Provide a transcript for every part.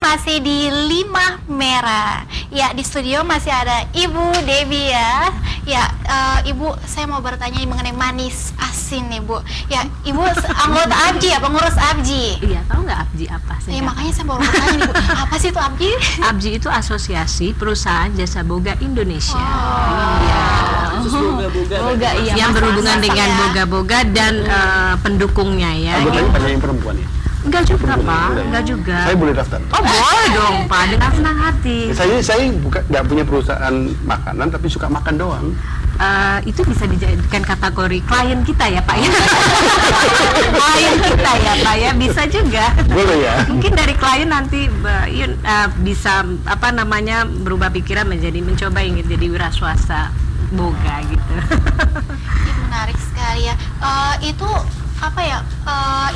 masih di Lima Merah. Ya, di studio masih ada Ibu Devi ya. Ya, Ibu, saya mau bertanya mengenai manis asin nih, Bu. Ya, Ibu anggota ABJI ya, pengurus ABJI. Iya, tahu nggak ABJI apa sih? Ya, makanya saya mau bertanya nih, Bu. Apa sih itu ABJI? ABJI itu Asosiasi Perusahaan Jasa Boga Indonesia. Iya. Khusus boga-boga. Boga, iya. Yang berhubungan dengan ya. boga-boga dan pendukungnya ya. Anggotanya banyak yang perempuan ya? Enggak juga, Pak. Boleh. Enggak juga. Saya boleh daftar? Oh, boleh dong, Pak. Dengan senang hati. Saya bukan nggak punya perusahaan makanan tapi suka makan doang. Itu bisa dijadikan kategori klien kita ya, Pak ya. Klien kita ya, Pak ya. Bisa juga. Boleh ya? Mungkin dari klien nanti bisa berubah pikiran menjadi mencoba ingin jadi wira swasta boga gitu. Menarik sekali ya. Itu apa ya?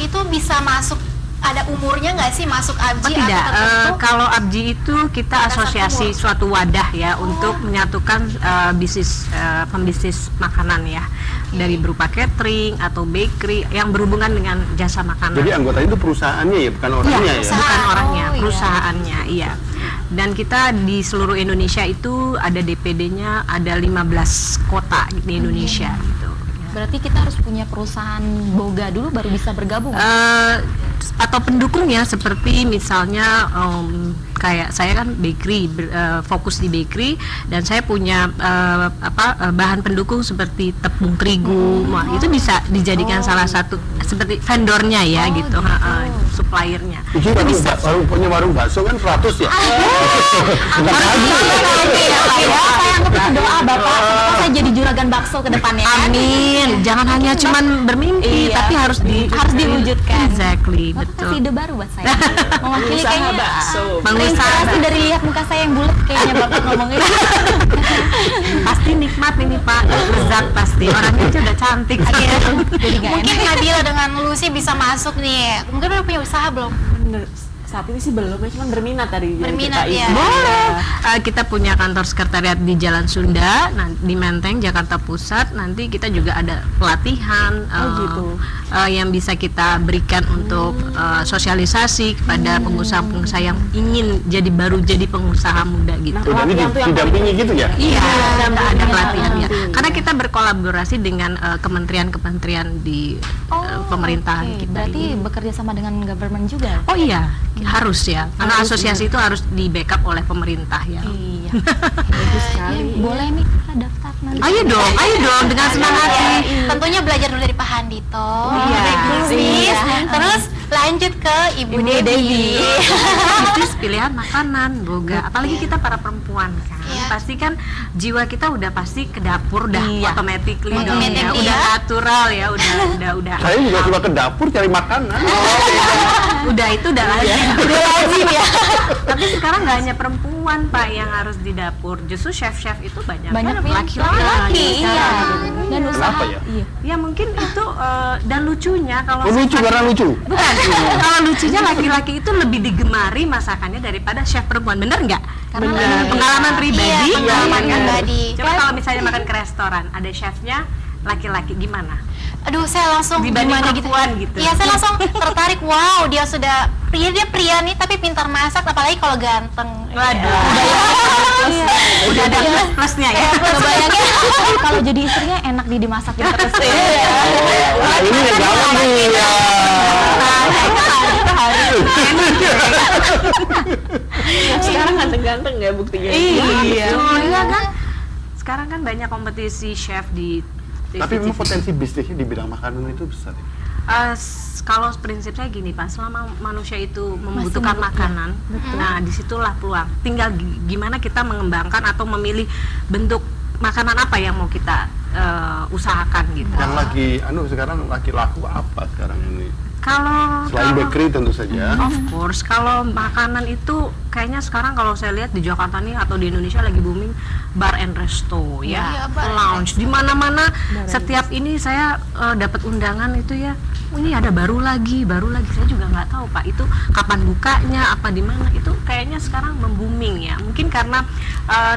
Itu bisa masuk, ada umurnya nggak sih masuk ABJI? Oh, tidak. Atau tertentu? Kalau ABJI itu kita asosiasi suatu wadah ya untuk menyatukan pembisnis makanan ya, dari berupa catering atau bakery yang berhubungan dengan jasa makanan. Jadi anggotanya itu perusahaannya ya, bukan orangnya ya? Bukan orangnya, Oh, iya. perusahaannya, iya. Dan kita di seluruh Indonesia itu ada DPD-nya, ada 15 kota di Indonesia gitu. Berarti kita harus punya perusahaan boga dulu baru bisa bergabung. Atau pendukungnya seperti misalnya kayak saya kan bakery, fokus di bakery, dan saya punya bahan pendukung seperti tepung terigu. Wah, itu bisa dijadikan salah satu seperti vendornya ya gitu. Suppliernya. Itu bisa. Punya warung bakso kan 100 ya? Bukan lagi. Saya anggap itu doa Bapak, semoga saya jadi juragan bakso ke depannya. Amin. Jangan hanya cuman bermimpi, Iya. tapi harus diwujudkan. Exactly, Bapak betul. kasih ide baru buat saya. Mewakili Pengusaha kayaknya bakso. terinspirasi dari lihat muka saya yang bulat kayaknya Bapak ngomongnya. Pasti nikmat ini Pak, lezat pasti. Orangnya aja udah cantik. Jadi nggak Mungkin enak. Nabila dengan Lucy bisa masuk nih. Mungkin udah punya usaha belum? Saat ini sih belum, cuma berminat tadi. Berminat, kita ya. isi. Boleh. Kita punya kantor sekretariat di Jalan Sunda, di Menteng, Jakarta Pusat. Nanti kita juga ada pelatihan gitu. yang bisa kita berikan untuk sosialisasi kepada pengusaha-pengusaha yang ingin jadi pengusaha muda gitu. Oh, jadi didampingi gitu ya? Iya, ada pelatihannya. Karena kita berkolaborasi dengan kementerian-kementerian di pemerintahan Oke, kita. berarti ini. bekerja sama dengan government juga. Oh iya, harus ya. Karena asosiasi itu harus di backup oleh pemerintah ya. Iya. Bagus sekali. Boleh nih kita daftar nanti. Ayo dong dengan senang hati. Tentunya belajar dulu dari Pak Handito, Iya. dari bisnis, Iya. terus lanjut ke Ibu Devi. Bisnis pilihan makanan, boga. Apalagi kita para perempuan kan. Iya. Pasti kan jiwa kita udah pasti ke dapur dah Iya. automatically dong ya. Automatically Udah ya. natural ya, udah. Saya juga suka ke dapur cari makanan. Udah itu udah lazim. Udah lazim ya. Tapi sekarang nggak hanya perempuan Pak yang harus di dapur. Justru chef-chef itu banyak Banyak kan laki-laki. laki-laki. Iya. Dan usaha. Kenapa ya? Iya. Ya mungkin itu dan lucunya kalau Oh, lucu chef karena lucu. bukan kalau lucunya laki-laki itu lebih digemari masakannya daripada chef perempuan, bener nggak? Karena Pengalaman pribadi, Iya, pengalaman kan? pribadi. Coba kalau misalnya makan ke restoran, ada chefnya laki-laki gimana? Aduh, saya langsung Dibanding gimana perempuan gitu. Iya, saya langsung tertarik. Wow, dia pria nih tapi pintar masak, apalagi kalau ganteng. Waduh, udah ada plus-plusnya ya. Kebayangnya kalau jadi istrinya enak dimasakin terus. Nah, ini yang gawat nih ya. Sekarang ganteng-ganteng ya buktinya. Iya, kan? Sekarang kan banyak kompetisi chef di Tapi memang potensi bisnisnya di bidang makanan itu besar ya? kalau prinsip saya gini Pak, selama manusia itu membutuhkan makanan, nah disitulah peluang. Tinggal gimana kita mengembangkan atau memilih bentuk makanan apa yang mau kita usahakan gitu. Yang lagi sekarang lagi laku apa sekarang ini? Selain Kalau bakery tentu saja. of course, kalau makanan itu kayaknya sekarang kalau saya lihat di Jakarta nih atau di Indonesia lagi booming bar and resto ya, Iya, bar and lounge di mana-mana. Setiap ini saya dapat undangan itu ya, ini ada baru lagi. Saya juga nggak tahu Pak itu kapan bukanya, apa di mana. Itu kayaknya sekarang membooming ya. Mungkin karena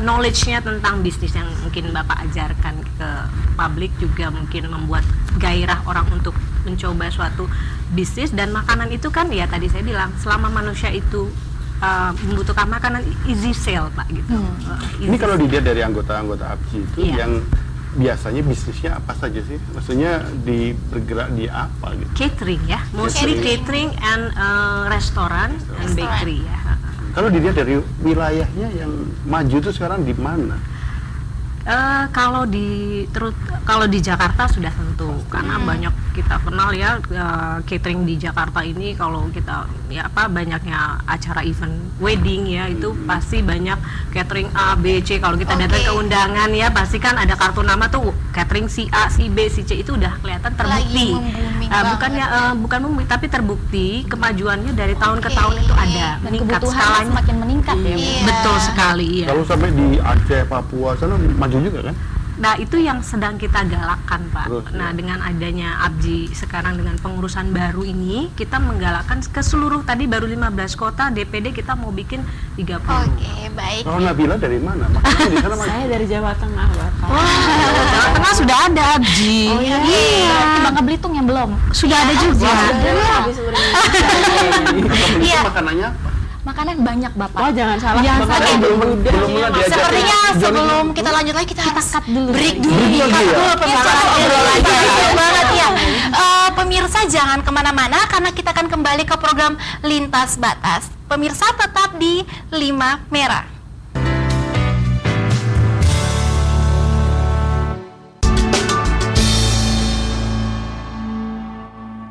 knowledge-nya tentang bisnis yang mungkin Bapak ajarkan ke publik juga mungkin membuat gairah orang untuk mencoba suatu bisnis. Dan makanan itu kan ya tadi saya bilang selama manusia itu membutuhkan makanan easy sale Pak gitu. Ini kalau dilihat dari anggota-anggota ABJI itu Iya. yang biasanya bisnisnya apa saja sih? Maksudnya bergerak di apa gitu? catering ya, mostly catering and restoran and bakery ya. Kalau dilihat dari wilayahnya yang maju itu sekarang di mana? Kalau di Jakarta sudah tentu karena banyak kita kenal ya catering di Jakarta ini. Kalau kita ya banyaknya acara event wedding ya itu pasti banyak catering A, B, C. Kalau kita datang ke undangan ya pasti kan ada kartu nama tuh catering si A, si B, si C itu udah kelihatan terbukti. Lagi membooming Bukan membooming tapi terbukti kemajuannya dari tahun ke tahun itu ada Dan meningkat kebutuhan skalanya. semakin meningkat ya, Bu. Iya. Betul sekali ya. Kalau sampai di Aceh, Papua sana maju juga kan? Nah itu yang sedang kita galakkan Pak. Terus, Nah ya. dengan adanya ABJI sekarang dengan pengurusan baru ini kita menggalakkan ke seluruh tadi baru 15 kota DPD kita mau bikin 30. Oke, baik. Kalau Nabila dari mana? Makanya di sana Saya dari Jawa Tengah, Bapak. Jawa Tengah sudah ada ABJI. Oh iya. Berarti Bangka Belitung yang belum. Sudah ada juga. Di seluruh Indonesia. Iya. makanannya apa? Makanan banyak, Bapak. Oh, jangan salah. Jangan Bapak salah. kan belum muda. mulai diajak. Sepertinya Johnny. sebelum kita lanjut lagi kita harus cut dulu. break dulu. Break dulu Cut ya? dulu pembahasan obrolan kita. Seru banget ya. Pemirsa jangan kemana-mana karena kita akan kembali ke program Lintas Batas. Pemirsa tetap di 5 Merah.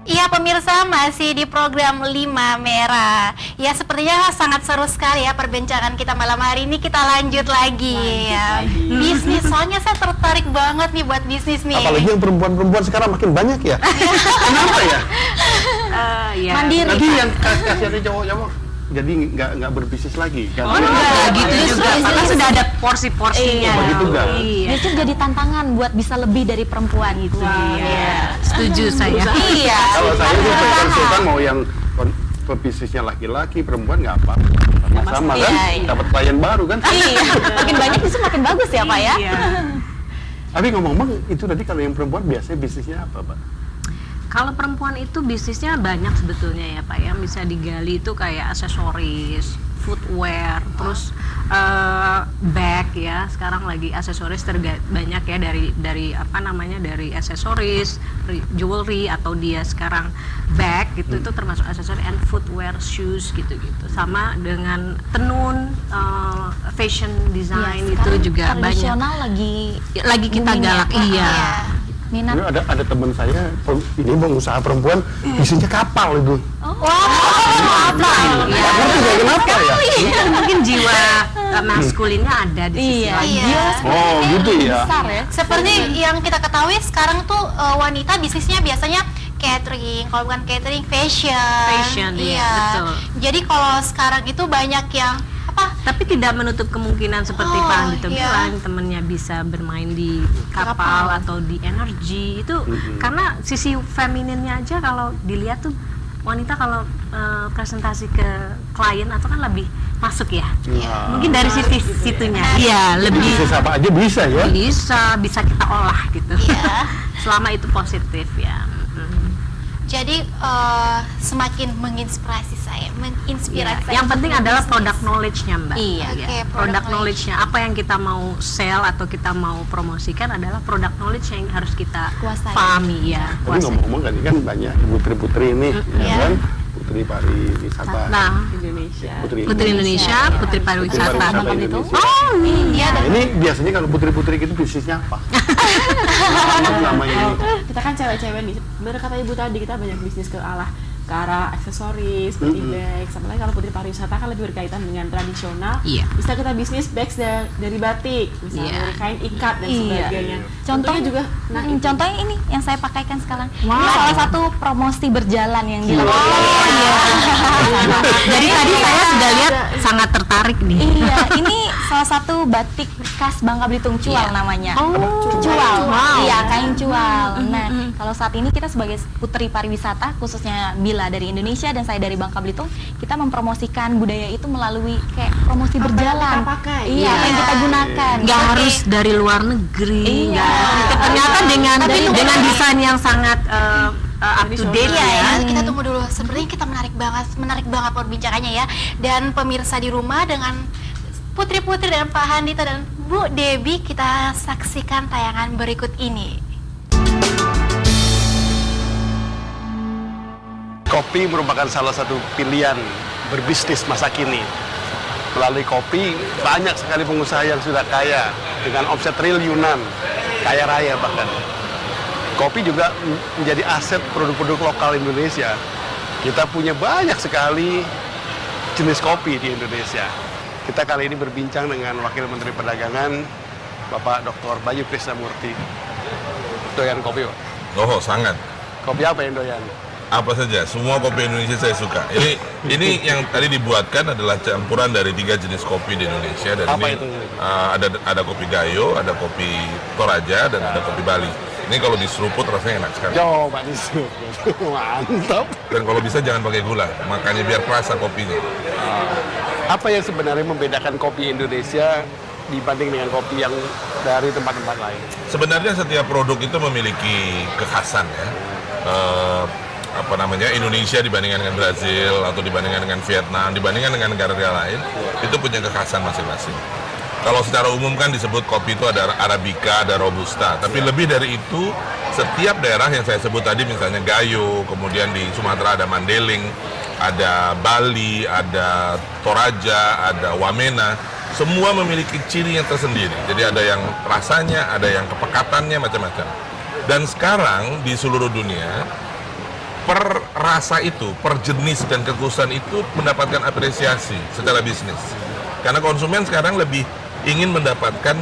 Iya pemirsa masih di program 5 Merah. Ya sepertinya sangat seru sekali ya perbincangan kita malam hari ini. Kita lanjut lagi ya. Bisnis, soalnya saya tertarik banget nih buat bisnis nih. Apalagi yang perempuan-perempuan sekarang makin banyak ya. Kenapa ya? Ya. Mandiri. Nanti yang kasihannya cowok-cowok jadi nggak berbisnis lagi. Kan? Oh enggak gitu juga. Karena sudah ada porsi-porsinya. Oh, begitu enggak? Iya. Justru jadi tantangan buat bisa lebih dari perempuan gitu. Iya. Setuju saya. Iya. Kalau saya itu Betul. konsultan mau yang pebisnisnya laki-laki, perempuan nggak apa, sama kan? Iya, iya. Dapat klien baru kan? Iya, makin banyak justru makin bagus ya, Pak ya. Iya. Tapi ngomong-ngomong itu tadi kalau yang perempuan biasanya bisnisnya apa, Pak? Kalau perempuan itu bisnisnya banyak sebetulnya ya Pak ya, bisa digali itu kayak aksesoris, footwear, terus bag ya. Sekarang lagi aksesoris banyak ya dari apa namanya dari aksesoris, jewelry atau dia sekarang bag gitu itu termasuk aksesoris and footwear, shoes gitu-gitu. Sama dengan tenun, fashion design Iya, itu sekarang juga banyak. tradisional lagi Lagi kita booming ya, galak Pak. iya. Minat. Ini ada teman saya ini mau usaha perempuan, bisnisnya kapal itu. Apa? Iya. Ngerti nggak kenapa ya? Itu mungkin jiwa maskulinnya ada di sisi Iya, lain. Iya. Oh gitu ya. Besar ya. Seperti yang kita ketahui sekarang tuh wanita bisnisnya biasanya catering, kalau bukan catering fashion. Fashion, iya, betul. Jadi kalau sekarang itu banyak yang apa? Tapi tidak menutup kemungkinan seperti Oh, Pak Andito iya. bilang temennya bisa bermain di kapal atau di energi itu karena sisi femininnya aja kalau dilihat tuh wanita kalau presentasi ke klien atau kan lebih masuk ya. Wah. Mungkin dari sisi situnya. Iya, lebih Bisnis apa aja bisa ya. bisa kita olah gitu. Iya. Selama itu positif ya. Jadi semakin menginspirasi saya, menginspirasi saya. Yang penting untuk adalah berbisnis. product knowledge-nya Mbak. Iya. Oke, product Product knowledge-nya apa yang kita mau sell atau kita mau promosikan adalah product knowledge yang harus kita Kuasai. pahami ya. Tapi ngomong-ngomong kan banyak putri-putri ini, ya kan? Putri pariwisata. Nah, Indonesia. Putri Indonesia, Putri Pariwisata. Pariwisata Indonesia. Oh, Iya, Nah, ini biasanya kalau putri-putri itu bisnisnya apa? Selama ini. Kita kan cewek-cewek nih. Bener kata Ibu tadi, kita banyak bisnis ke arah aksesoris, body bag. Sama lagi kalau putri pariwisata kan lebih berkaitan dengan tradisional. Iya. Bisa kita bisnis bags dari batik, misalnya Iya. dari kain ikat dan Iya. sebagainya. Contohnya juga, nah contohnya ini yang saya pakaikan sekarang. Ini Wow. salah satu promosi berjalan yang dilakukan. Oh iya. Jadi tadi saya sudah lihat sangat tertarik nih. Iya, ini salah satu batik khas Bangka Belitung, cual namanya. Cual. Wow. Iya, kain cual. Nah, kalau saat ini kita sebagai putri pariwisata, khususnya Bila dari Indonesia dan saya dari Bangka Belitung, kita mempromosikan budaya itu melalui kayak promosi Apa yang berjalan. kita pakai. Iya, Iya. apa yang kita gunakan. Nggak Oke. harus dari luar negeri. Iya. nggak harus. Ternyata dengan desain yang sangat up to date Tradisional. Iya, ya. ya, kita tunggu dulu. Sebenarnya kita menarik banget perbincangannya ya. Dan pemirsa di rumah dengan Putri-Putri dan Pak Handito dan Bu Debbie, kita saksikan tayangan berikut ini. Kopi merupakan salah satu pilihan berbisnis masa kini. Melalui kopi, banyak sekali pengusaha yang sudah kaya dengan omset triliunan, kaya raya bahkan. Kopi juga menjadi aset produk-produk lokal Indonesia. Kita punya banyak sekali jenis kopi di Indonesia. Kita kali ini berbincang dengan Wakil Menteri Perdagangan, Bapak Dr. Bayu Krisnamurti. Doyan kopi, Pak? Oh, sangat. Kopi apa yang doyan? Apa saja, semua kopi Indonesia saya suka. Ini yang tadi dibuatkan adalah campuran dari 3 jenis kopi di Indonesia dan Apa ini itu? Ada kopi Gayo, ada kopi Toraja dan ada kopi Bali. Ini kalau diseruput rasanya enak sekali. Coba disuruh. Mantap. Dan kalau bisa jangan pakai gula, makanya biar kerasa kopinya. Apa yang sebenarnya membedakan kopi Indonesia dibanding dengan kopi yang dari tempat-tempat lain? Sebenarnya setiap produk itu memiliki kekhasan ya. Indonesia dibandingkan dengan Brazil atau dibandingkan dengan Vietnam, dibandingkan dengan negara-negara lain, itu punya kekhasan masing-masing. Kalau secara umum kan disebut kopi itu ada Arabica, ada Robusta, tapi lebih dari itu, setiap daerah yang saya sebut tadi, misalnya Gayo, kemudian di Sumatera ada Mandailing, ada Bali, ada Toraja, ada Wamena, semua memiliki ciri yang tersendiri. Jadi ada yang rasanya, ada yang kepekatannya, macam-macam. Dan sekarang di seluruh dunia, per rasa itu, per jenis dan kekhususan itu mendapatkan apresiasi secara bisnis. Karena konsumen sekarang lebih ingin mendapatkan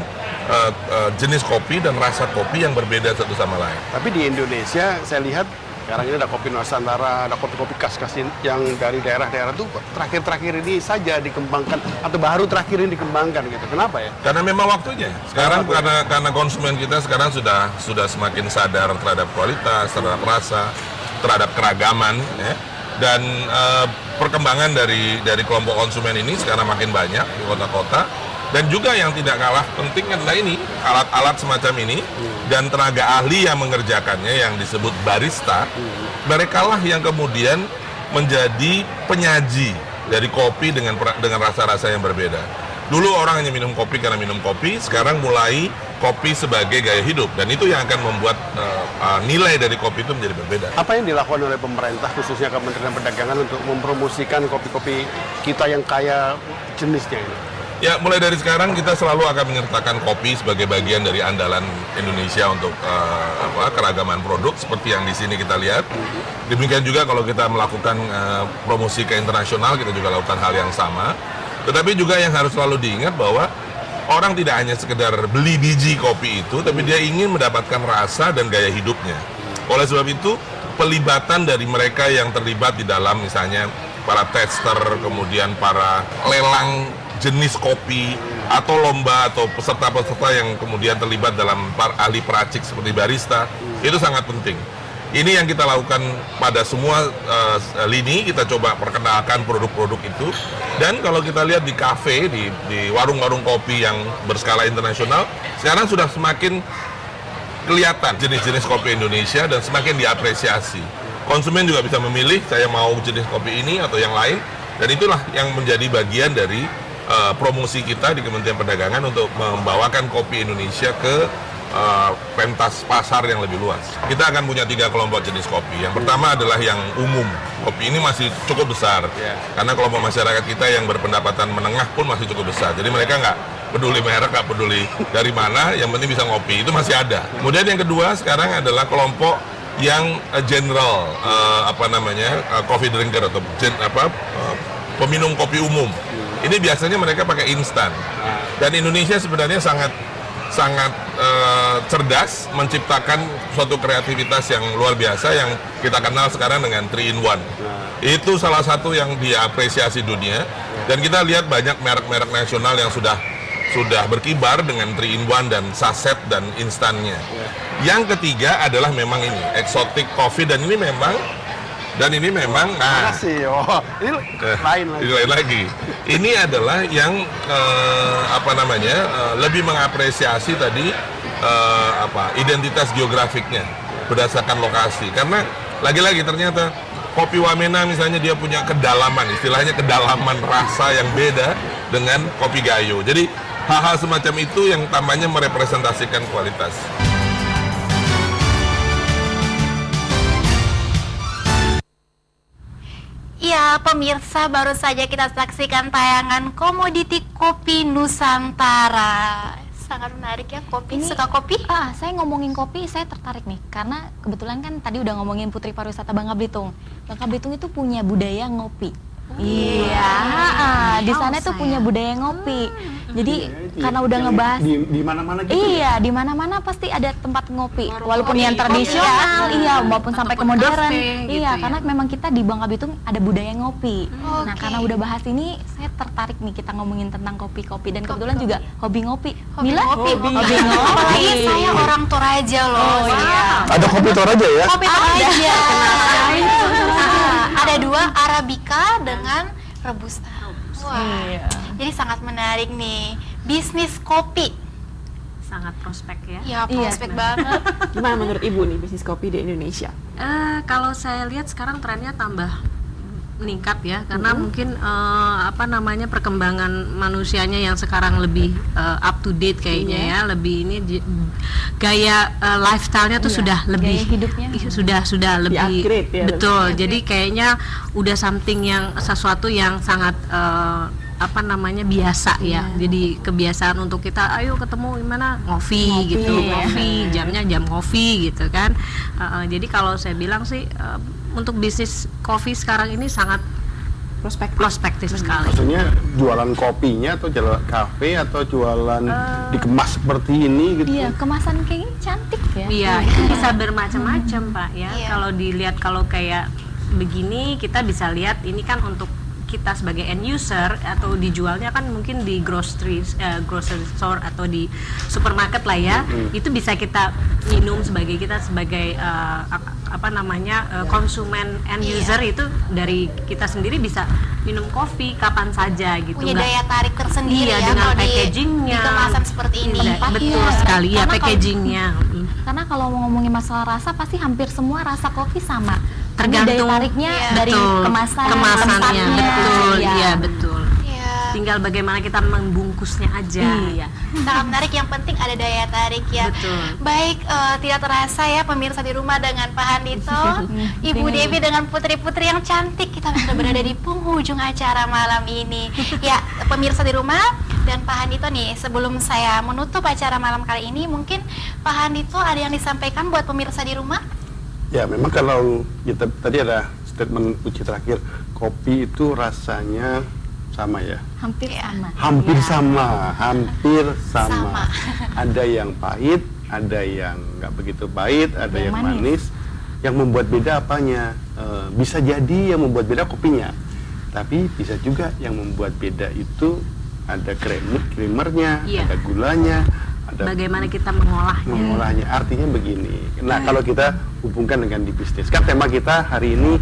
jenis kopi dan rasa kopi yang berbeda satu sama lain. Tapi di Indonesia, saya lihat sekarang ini ada kopi Nusantara, ada kopi-kopi khas-khas yang dari daerah-daerah itu terakhir-terakhir ini saja dikembangkan, atau baru terakhir ini dikembangkan gitu. Kenapa ya? Karena memang waktunya. Sekarang karena konsumen kita sekarang sudah semakin sadar terhadap kualitas, terhadap rasa, terhadap keragaman, ya. Dan perkembangan dari kelompok konsumen ini sekarang makin banyak di kota-kota. Dan juga yang tidak kalah penting adalah ini, alat-alat semacam ini dan tenaga ahli yang mengerjakannya yang disebut barista. Merekalah yang kemudian menjadi penyaji dari kopi dengan rasa-rasa yang berbeda. Dulu orang hanya minum kopi karena minum kopi, sekarang mulai kopi sebagai gaya hidup, dan itu yang akan membuat nilai dari kopi itu menjadi berbeda. Apa yang dilakukan oleh pemerintah, khususnya Kementerian Perdagangan, untuk mempromosikan kopi-kopi kita yang kaya jenisnya ini? Ya, mulai dari sekarang kita selalu akan menyertakan kopi sebagai bagian dari andalan Indonesia untuk keragaman produk seperti yang di sini kita lihat. Demikian juga kalau kita melakukan promosi ke internasional, kita juga lakukan hal yang sama. Tetapi juga yang harus selalu diingat bahwa orang tidak hanya sekedar beli biji kopi itu, tapi dia ingin mendapatkan rasa dan gaya hidupnya. Oleh sebab itu, pelibatan dari mereka yang terlibat di dalam misalnya para tester, kemudian para lelang jenis kopi, atau lomba atau peserta-peserta yang kemudian terlibat dalam ahli peracik seperti barista, itu sangat penting. Ini yang kita lakukan pada semua lini, kita coba perkenalkan produk-produk itu. Dan kalau kita lihat di kafe, di warung-warung kopi yang berskala internasional, sekarang sudah semakin kelihatan jenis-jenis kopi Indonesia dan semakin diapresiasi. Konsumen juga bisa memilih, saya mau jenis kopi ini atau yang lain, dan itulah yang menjadi bagian dari promosi kita di Kementerian Perdagangan untuk membawakan kopi Indonesia ke pentas pasar yang lebih luas. Kita akan punya 3 kelompok jenis kopi. Yang pertama adalah yang umum. Kopi ini masih cukup besar, karena kelompok masyarakat kita yang berpendapatan menengah pun masih cukup besar. Jadi mereka nggak peduli merek, nggak peduli dari mana, yang penting bisa ngopi, itu masih ada. Kemudian yang kedua sekarang adalah kelompok yang general, coffee drinker atau peminum kopi umum. Ini biasanya mereka pakai instan. Dan Indonesia sebenarnya sangat cerdas menciptakan suatu kreativitas yang luar biasa yang kita kenal sekarang dengan 3-in-1. Itu salah satu yang diapresiasi dunia. Dan kita lihat banyak merek-merek nasional yang sudah berkibar dengan 3-in-1 dan saset dan instannya. Yang ketiga adalah memang ini exotic coffee, dan ini memang ini lain lagi. Ini adalah yang lebih mengapresiasi tadi identitas geografiknya berdasarkan lokasi. Karena Lagi-lagi ternyata kopi Wamena misalnya dia punya kedalaman, istilahnya kedalaman rasa yang beda dengan kopi Gayo. Jadi hal-hal semacam itu yang tampaknya merepresentasikan kualitas. Ya, pemirsa, baru saja kita saksikan tayangan Komoditi Kopi Nusantara. Sangat menarik ya, kopi. Suka kopi? Saya ngomongin kopi, saya tertarik nih karena kebetulan kan tadi udah ngomongin Putri Pariwisata Bangka Belitung. Bangka Belitung itu punya budaya ngopi. Iya, di sana tuh punya budaya ngopi. Jadi karena udah ngebahas di mana-mana gitu. Iya, di mana-mana pasti ada tempat ngopi. Walaupun yang tradisional, iya, maupun sampai ke modern. kafe, Iya, gitu karena ya. memang kita di Bangka Belitung ada budaya ngopi. Nah, Oke. karena udah bahas ini, saya tertarik nih kita ngomongin tentang kopi-kopi dan kebetulan Kopi-kopi. juga hobi ngopi. Hobi Mila? ngopi. Hobi ngopi. Apalagi saya orang Toraja loh. Iya. Ada kopi Toraja ya? Kopi Toraja. Ada 2, Arabica dengan Robusta. Wah, jadi sangat menarik nih. Bisnis kopi. Sangat prospek ya. Ya, prospek banget. Gimana menurut Ibu nih bisnis kopi di Indonesia? Kalau saya lihat sekarang trennya tambah meningkat ya, karena mungkin perkembangan manusianya yang sekarang lebih up to date kayaknya ya, lebih ini gaya lifestyle-nya tuh sudah lebih gaya hidupnya. sudah lebih Di-upgrade ya, betul. Jadi kayaknya udah something yang sesuatu yang sangat biasa ya. Jadi kebiasaan untuk kita ayo ketemu gimana ngopi gitu, ya. ngopi jamnya jam ngopi gitu kan. Jadi kalau saya bilang sih untuk bisnis kopi sekarang ini sangat prospektif sekali. Maksudnya jualan kopinya atau jualan kafe atau jualan dikemas seperti ini gitu? Iya, kemasan kayak gini cantik ya. Iya, itu bisa bermacam-macam Pak ya. Iya. Kalau dilihat kalau kayak begini kita bisa lihat ini kan untuk kita sebagai end user atau dijualnya kan mungkin di grocery store atau di supermarket lah ya. Itu bisa kita minum sebagai konsumen end user itu dari kita sendiri bisa minum kopi kapan saja gitu. Punya Nggak- daya tarik tersendiri Iya, ya dengan kalau di packagingnya. kemasan seperti ini. Iya, betul Iya. sekali ya, Karena kalau- packagingnya. Karena kalau mau ngomongin masalah rasa pasti hampir semua rasa kopi sama. Tergantung- daya tariknya Iya. dari Betul. kemasannya, Kemasannya, betul, Iya. iya betul. Iya. Tinggal bagaimana kita membungkusnya aja. Iya. Sangat menarik, yang penting ada daya tarik ya. Betul. Baik, tidak terasa ya pemirsa di rumah dengan Pak Handito, Ibu Devi dengan putri-putri yang cantik, kita sudah berada di penghujung acara malam ini. Ya, pemirsa di rumah dan Pak Handito nih, sebelum saya menutup acara malam kali ini, mungkin Pak Handito ada yang disampaikan buat pemirsa di rumah? Ya memang kalau kita tadi ada statement Uci terakhir, kopi itu rasanya sama ya. Hampir sama. Hampir Iya. sama, hampir Sama. sama. Ada yang pahit, ada yang nggak begitu pahit, ada Yang yang manis. Yang membuat beda apanya? Bisa jadi yang membuat beda kopinya, tapi bisa juga yang membuat beda itu ada creamernya, Iya. ada gulanya, ada Bagaimana kita mengolahnya. mengolahnya. Artinya begini. Nah, kalau kita hubungkan dengan di bisnis, kan tema kita hari ini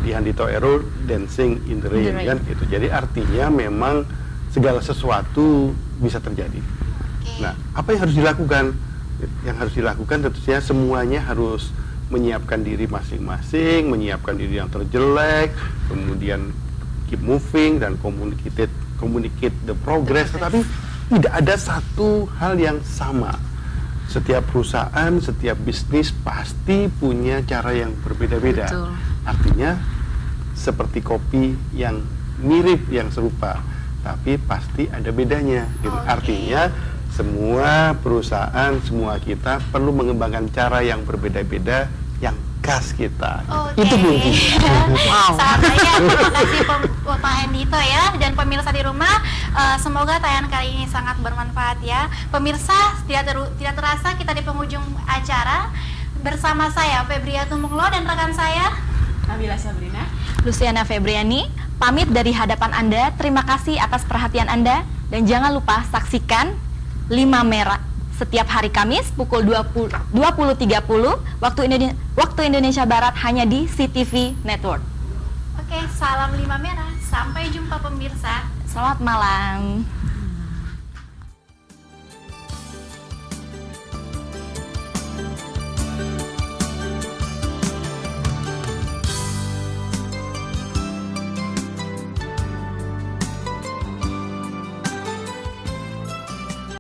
di Handito Ero Dancing in the Rain, kan itu. Jadi artinya memang segala sesuatu bisa terjadi. Oke. Nah, apa yang harus dilakukan? Yang harus dilakukan tentunya semuanya harus menyiapkan diri masing-masing, menyiapkan diri yang terjelek, kemudian keep moving dan communicate the progress. Tetapi tidak ada satu hal yang sama. Setiap perusahaan, setiap bisnis pasti punya cara yang berbeda-beda. Betul. Artinya seperti kopi yang mirip, yang serupa, tapi pasti ada bedanya. Gitu. Oke. Artinya semua perusahaan, semua kita perlu mengembangkan cara yang berbeda-beda yang khas kita. Oke. Itu kuncinya. Wow. Sangat baik ya. Terima kasih Pak Handito ya, dan pemirsa di rumah. Semoga tayangan kali ini sangat bermanfaat ya. Pemirsa, tidak terasa kita di penghujung acara bersama saya Febria Tumunglo dan rekan saya. Nabila Sabrina. Luciana Febriani, pamit dari hadapan Anda. Terima kasih atas perhatian Anda dan jangan lupa saksikan 5 Merah setiap hari Kamis pukul 20.30 waktu Indonesia Barat hanya di CTV Network. Oke, salam 5 Merah. Sampai jumpa pemirsa. Selamat malam.